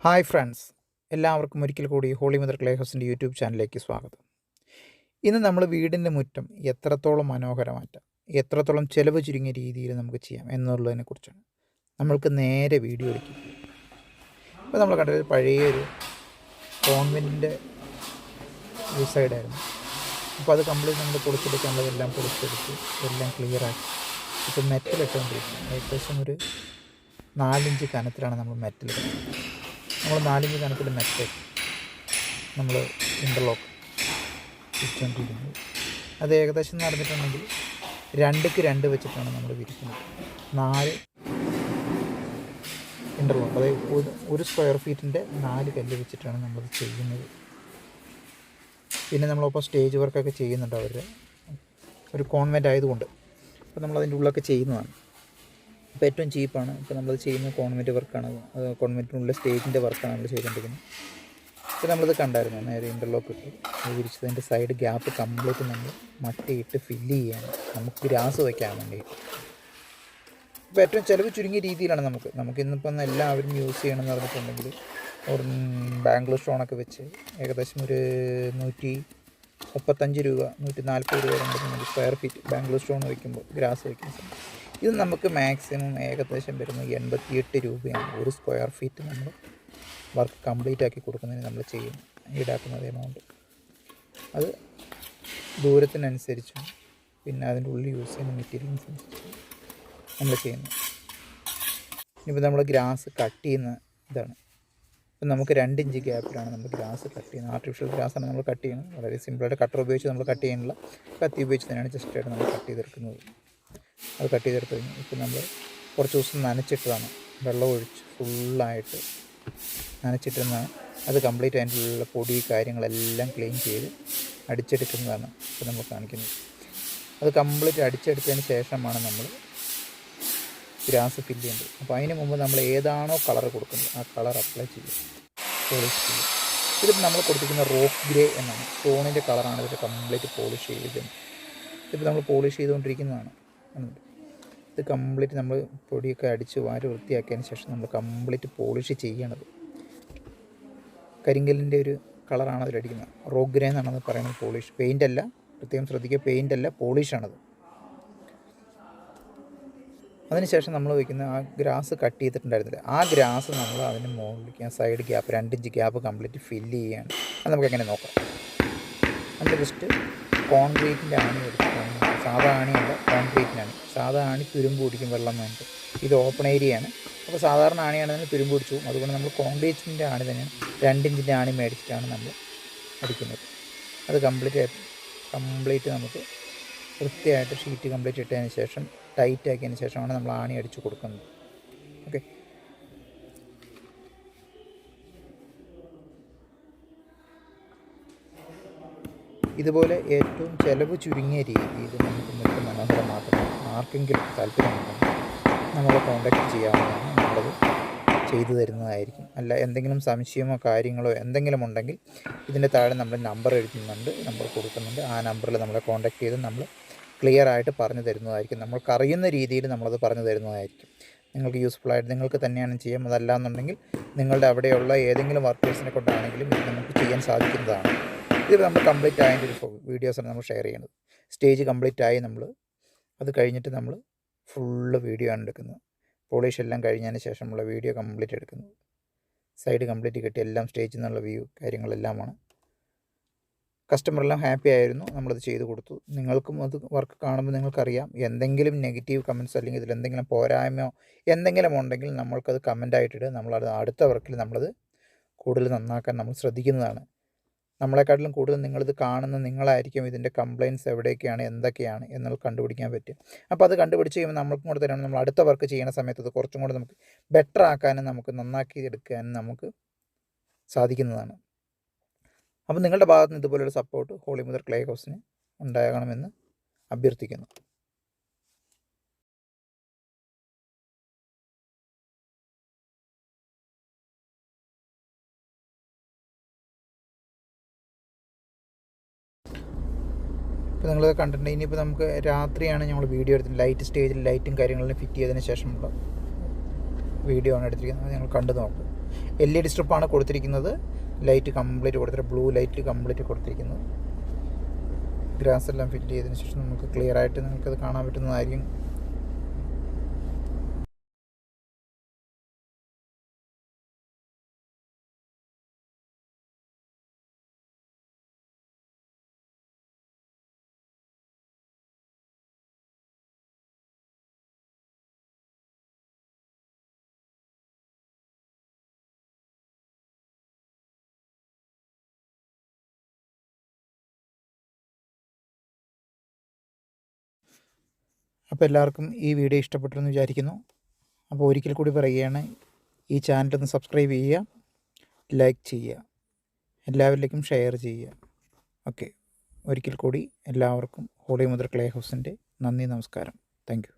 Hi friends, എല്ലാവർക്കും ഒരിക്കൽ കൂടി ഹോളി മദർ ക്ലേ ഹൗസിൻ്റെ യൂട്യൂബ് ചാനലിലേക്ക് സ്വാഗതം. ഇന്ന് നമ്മൾ വീടിൻ്റെ മുറ്റം എത്രത്തോളം മനോഹരമാറ്റാം, എത്രത്തോളം ചിലവ് ചുരുങ്ങിയ രീതിയിൽ നമുക്ക് ചെയ്യാം എന്നുള്ളതിനെക്കുറിച്ചാണ്. നമ്മൾക്ക് നേരെ വീഡിയോയിലേക്ക് പോകും. ഇപ്പോൾ നമ്മൾ കണ്ടത് പഴയൊരു കോൺവെൻറ്റിൻ്റെ ഈ സൈഡായിരുന്നു. അപ്പോൾ അത് കംപ്ലീറ്റ് നമ്മൾ പൊളിച്ചെടുക്കാനുള്ളതെല്ലാം പൊളിച്ചെടുത്ത് എല്ലാം ക്ലിയറാക്കി ഇപ്പോൾ മെറ്റലിട്ടുകൊണ്ടിരിക്കുന്നത്. ഏകദേശം ഒരു 4 ഇഞ്ച് കനത്തിലാണ് നമ്മൾ മെറ്റലിടുന്നത്. നമ്മൾ 4 ഇഞ്ച് കനത്തിൽ മെറ്റൽ നമ്മൾ ഇൻ്റർലോക്ക് വിരിച്ചുകൊണ്ടിരിക്കുന്നത്. അത് ഏകദേശം നടന്നിട്ടുണ്ടെങ്കിൽ 2ക്ക് 2 വെച്ചിട്ടാണ് നമ്മൾ വിരിക്കുന്നത്. 4 ഇൻ്റർലോക്ക്, അതായത് 1 സ്ക്വയർ ഫീറ്റിൻ്റെ 4 കല്ല് വെച്ചിട്ടാണ് നമ്മളത് ചെയ്യുന്നത്. പിന്നെ നമ്മളപ്പോൾ സ്റ്റേജ് വർക്കൊക്കെ ചെയ്യുന്നുണ്ട് അവർ, ഒരു കോൺവെൻ്റ് ആയതുകൊണ്ട്. അപ്പോൾ നമ്മളതിൻ്റെ ഉള്ളൊക്കെ ചെയ്യുന്നതാണ്. ഇപ്പോൾ ഏറ്റവും ചീപ്പാണ്. ഇപ്പോൾ നമ്മൾ ചെയ്യുന്ന കോൺവെൻറ്റ് വർക്കാണ്. അത് കോൺവെൻറ്റിനുള്ള സ്റ്റേജിൻ്റെ വർക്കാണ് നമ്മൾ ചെയ്തുകൊണ്ടിരിക്കുന്നത്. ഇപ്പോൾ നമ്മളിത് കണ്ടായിരുന്നു, നേരെ ഇൻ്റർലോക്ക് ഇട്ട് അത് വിരിച്ചതിൻ്റെ സൈഡ് ഗ്യാപ്പ് കംപ്ലീറ്റ് നമ്മൾ മറ്റയിട്ട് ഫില്ല് ചെയ്യാണ്, നമുക്ക് ഗ്രാസ് വയ്ക്കാൻ വേണ്ടിയിട്ട്. ഇപ്പോൾ ഏറ്റവും ചിലവ് ചുരുങ്ങിയ രീതിയിലാണ് നമുക്കിന്നിപ്പം എല്ലാവരും യൂസ് ചെയ്യണമെന്ന് പറഞ്ഞിട്ടുണ്ടെങ്കിൽ ഒരു ബാംഗ്ലൂർ സ്റ്റോണൊക്കെ വെച്ച് ഏകദേശം ഒരു 135 രൂപ 140 രൂപ നമുക്ക് സ്ക്വയർ ഫീറ്റ് ബാംഗ്ലൂർ സ്റ്റോൺ വയ്ക്കുമ്പോൾ ഗ്രാസ് വയ്ക്കുന്ന സമയം. ഇത് നമുക്ക് മാക്സിമം ഏകദേശം വരുന്നത് 88 രൂപയാണ് ഒരു സ്ക്വയർ ഫീറ്റ് നമ്മൾ വർക്ക് കംപ്ലീറ്റ് ആക്കി കൊടുക്കുന്നതിന് നമ്മൾ ചെയ്യുന്നു. ഈടാക്കുന്നത് എമൗണ്ട് അത് ദൂരത്തിനനുസരിച്ചും പിന്നെ അതിൻ്റെ ഉള്ളിൽ യൂസ് ചെയ്യുന്ന മെറ്റീരിയൽസനുസരിച്ചും നമ്മൾ ചെയ്യുന്നു. ഇനിയിപ്പോൾ നമ്മൾ ഗ്രാസ് കട്ട് ചെയ്യുന്ന ഇതാണ്. ഇപ്പം നമുക്ക് 2 ഇഞ്ച് ഗ്യാപ്പിലാണ് നമ്മൾ ഗ്രാസ് കട്ട് ചെയ്യുന്നത്. ആർട്ടിഫിഷ്യൽ ഗ്രാസാണ് നമ്മൾ കട്ട് ചെയ്യുന്നത്. വളരെ സിമ്പിളായിട്ട് കട്ടർ ഉപയോഗിച്ച് നമ്മൾ കട്ട് ചെയ്യാനുള്ള കത്തി ഉപയോഗിച്ച് തന്നെയാണ് ജസ്റ്റായിട്ട് നമ്മൾ കട്ട് ചെയ്തെടുക്കുന്നത്. അത് കട്ട് ചെയ്തെടുത്ത് കഴിഞ്ഞു. ഇപ്പം നമ്മൾ കുറച്ച് ദിവസം നനച്ചിട്ടതാണ്, വെള്ളം ഒഴിച്ച് ഫുള്ളായിട്ട് നനച്ചിട്ടിരുന്നതാണ്. അത് കംപ്ലീറ്റ് അതിൻ്റെ ഉള്ള പൊടി കാര്യങ്ങളെല്ലാം ക്ലീൻ ചെയ്ത് അടിച്ചെടുക്കുന്നതാണ് ഇപ്പോൾ നമ്മൾ കാണിക്കുന്നത്. അത് കംപ്ലീറ്റ് അടിച്ചെടുത്തതിന് ശേഷമാണ് നമ്മൾ ഗ്രാസ് ഫില്ല് ചെയ്യേണ്ടത്. അപ്പോൾ അതിന് മുമ്പ് നമ്മൾ ഏതാണോ കളർ കൊടുക്കുന്നത് ആ കളർ അപ്ലൈ ചെയ്യും, പോളിഷ് ചെയ്യും. ഇതിപ്പോൾ നമ്മൾ കൊടുത്തിരിക്കുന്ന റോക്ക് ഗ്രേ എന്നാണ്, സ്റ്റോണിൻ്റെ കളറാണ് ഇതിൽ കംപ്ലീറ്റ് പോളിഷ് ചെയ്തിരിക്കുന്നത്. ഇതിപ്പോൾ നമ്മൾ പോളിഷ് ചെയ്തുകൊണ്ടിരിക്കുന്നതാണ്. ഇത് കംപ്ലീറ്റ് നമ്മൾ പൊടിയൊക്കെ അടിച്ച് വാരി വൃത്തിയാക്കിയതിന് ശേഷം നമ്മൾ കംപ്ലീറ്റ് പോളിഷ് ചെയ്യണത്. കരിങ്കല്ലിൻ്റെ ഒരു കളറാണ് അതിലടിക്കുന്നത്. റോക്ക് ഗ്രേ എന്നാണത് പറയുന്നത്. പോളിഷ്, പെയിൻ്റല്ല, പ്രത്യേകം ശ്രദ്ധിക്കുക, പെയിൻ്റല്ല, പോളിഷാണത്. അതിനുശേഷം നമ്മൾ വയ്ക്കുന്ന ആ ഗ്രാസ് കട്ട് ചെയ്തിട്ടുണ്ടായിരുന്നില്ല, ആ ഗ്രാസ് നമ്മൾ അതിന് മുകളിലേക്ക് ആ side gap 2 inch gap complete fill ചെയ്യുകയാണ്. അത് നമുക്ക് എങ്ങനെ നോക്കാം. നമ്മൾ ജസ്റ്റ് കോൺക്രീറ്റിൻ്റെ ആണി എടുത്തിട്ടാണ്, സാധാ ആണിയല്ല കോൺക്രീറ്റിനാണ്. സാധാ ആണി തുരുമ്പ് പിടിക്കും, വെള്ളം വേണ്ട. ഇത് ഓപ്പൺ ഏരിയയാണ്. അപ്പോൾ സാധാരണ ആണിയാണെങ്കിൽ തുരുമ്പ് പിടിച്ചു പോകും. അതുകൊണ്ട് നമ്മൾ കോൺക്രീറ്റിൻ്റെ ആണി തന്നെയാണ് 2 ഇഞ്ചിൻ്റെ ആണി മേടിച്ചിട്ടാണ് നമ്മൾ അടിക്കുന്നത്. അത് കംപ്ലീറ്റ് നമുക്ക് വൃത്തിയായിട്ട് ഷീറ്റ് കംപ്ലീറ്റ് ഇട്ടതിന് ശേഷം ടൈറ്റ് ആക്കിയതിന് ശേഷമാണ് നമ്മൾ ആണി അടിച്ച് കൊടുക്കുന്നത്. ഓക്കെ, ഇതുപോലെ ഏറ്റവും ചിലവ് ചുരുങ്ങിയ രീതിയിൽ നമുക്ക് മുറ്റം മനോഹരമാക്കണം. ആർക്കെങ്കിലും താല്പര്യമുണ്ടെങ്കിൽ നമ്മളെ കോൺടാക്റ്റ് ചെയ്യാവുന്നതാണ്, നമ്മളത് ചെയ്തു തരുന്നതായിരിക്കും. അല്ല എന്തെങ്കിലും സംശയമോ കാര്യങ്ങളോ എന്തെങ്കിലും ഉണ്ടെങ്കിൽ ഇതിൻ്റെ താഴെ നമ്മൾ നമ്പർ എഴുതുന്നുണ്ട്, നമ്പർ കൊടുക്കുന്നുണ്ട്. ആ നമ്പറിൽ നമ്മളെ കോൺടാക്റ്റ് ചെയ്ത് നമ്മൾ ക്ലിയർ ആയിട്ട് പറഞ്ഞു തരുന്നതായിരിക്കും. നമ്മൾക്കറിയുന്ന രീതിയിൽ നമ്മളത് പറഞ്ഞു തരുന്നതായിരിക്കും. നിങ്ങൾക്ക് യൂസ്ഫുള്ളായിട്ട് നിങ്ങൾക്ക് തന്നെയാണ് ചെയ്യാം. അതല്ല എന്നുണ്ടെങ്കിൽ നിങ്ങളുടെ അവിടെയുള്ള ഏതെങ്കിലും വർക്കേഴ്സിനെ കൊണ്ടാണെങ്കിലും ഇത് നമുക്ക് ചെയ്യാൻ സാധിക്കുന്നതാണ്. ഇത് നമ്മൾ കംപ്ലീറ്റ് ആയതിൻ്റെ ഒരു വീഡിയോസാണ് നമ്മൾ ഷെയർ ചെയ്യുന്നത്. സ്റ്റേജ് കംപ്ലീറ്റ് ആയി നമ്മൾ അത് കഴിഞ്ഞിട്ട് നമ്മൾ ഫുള്ള് വീഡിയോ ആണ് എടുക്കുന്നത്. പോളിഷ് എല്ലാം കഴിഞ്ഞതിന് ശേഷമുള്ള വീഡിയോ കംപ്ലീറ്റ് എടുക്കുന്നത്. സൈഡ് കംപ്ലീറ്റ് കിട്ടി എല്ലാം സ്റ്റേജിൽ നിന്നുള്ള വ്യൂ കാര്യങ്ങളെല്ലാമാണ്. കസ്റ്റമറെല്ലാം ഹാപ്പി ആയിരുന്നു, നമ്മളത് ചെയ്ത് കൊടുത്തു. നിങ്ങൾക്കും അത് വർക്ക് കാണുമ്പോൾ നിങ്ങൾക്കറിയാം എന്തെങ്കിലും നെഗറ്റീവ് കമൻറ്റ്സ് അല്ലെങ്കിൽ ഇതിലെന്തെങ്കിലും പോരായ്മയോ എന്തെങ്കിലും ഉണ്ടെങ്കിൽ നമ്മൾക്കത് കമൻ്റായിട്ടിട്ട് നമ്മളത് അടുത്ത വർക്കിൽ നമ്മളത് കൂടുതൽ നന്നാക്കാൻ നമ്മൾ ശ്രദ്ധിക്കുന്നതാണ്. നമ്മളെക്കാട്ടിലും കൂടുതൽ നിങ്ങളിത് കാണുന്ന നിങ്ങളായിരിക്കും ഇതിൻ്റെ കംപ്ലയിൻറ്റ്സ് എവിടെയൊക്കെയാണ് എന്തൊക്കെയാണ് എന്നുള്ളത് കണ്ടുപിടിക്കാൻ പറ്റും. അപ്പോൾ അത് കണ്ടുപിടിച്ച് കഴിയുമ്പോൾ നമ്മൾക്കും കൂടെ തരാണ് നമ്മൾ അടുത്ത വർക്ക് ചെയ്യുന്ന സമയത്ത് അത് കുറച്ചും കൂടെ നമുക്ക് ബെറ്റർ ആക്കാനും നമുക്ക് നന്നാക്കി എടുക്കാനും നമുക്ക് സാധിക്കുന്നതാണ്. അപ്പോൾ നിങ്ങളുടെ ഭാഗത്ത് നിന്ന് ഇതുപോലൊരു സപ്പോർട്ട് ഹോളി മദർ ക്ലേ ഹൗസിന് ഉണ്ടാകണമെന്ന് അഭ്യർത്ഥിക്കുന്നു. ഇപ്പോൾ നിങ്ങൾ കണ്ടിട്ടുണ്ട്. ഇനിയിപ്പോൾ നമുക്ക് രാത്രിയാണ് ഞങ്ങൾ വീഡിയോ എടുത്തിട്ട് ലൈറ്റ് സ്റ്റേജിൽ ലൈറ്റും കാര്യങ്ങളും ഫിറ്റ് ചെയ്തതിന് ശേഷമുള്ള വീഡിയോ ആണ് എടുത്തിരിക്കുന്നത്. അത് ഞങ്ങൾ കണ്ടു നോക്കും. LED സ്ട്രിപ്പാണ് കൊടുത്തിരിക്കുന്നത്. ലൈറ്റ് കംപ്ലീറ്റ് കൊടുത്തിട്ട് ബ്ലൂ ലൈറ്റ് കംപ്ലീറ്റ് കൊടുത്തിരിക്കുന്നത്. ഗ്രാസ് എല്ലാം ഫിറ്റ് ചെയ്തതിന് ശേഷം നമുക്ക് ക്ലിയർ ആയിട്ട് നിങ്ങൾക്കത് കാണാൻ പറ്റുന്നതായിരിക്കും. അപ്പോൾ എല്ലാവർക്കും ഈ വീഡിയോ ഇഷ്ടപ്പെട്ടെന്ന് വിചാരിക്കുന്നു. അപ്പോൾ ഒരിക്കൽ കൂടി പറയുകയാണ്, ഈ ചാനലൊന്ന് സബ്സ്ക്രൈബ് ചെയ്യുക, ലൈക്ക് ചെയ്യുക, എല്ലാവരിലേക്കും ഷെയർ ചെയ്യുക. ഓക്കെ, ഒരിക്കൽ കൂടി എല്ലാവർക്കും ഹോളി മദർ ക്ലേ ഹൗസിൻ്റെ നന്ദി, നമസ്കാരം. Thank you.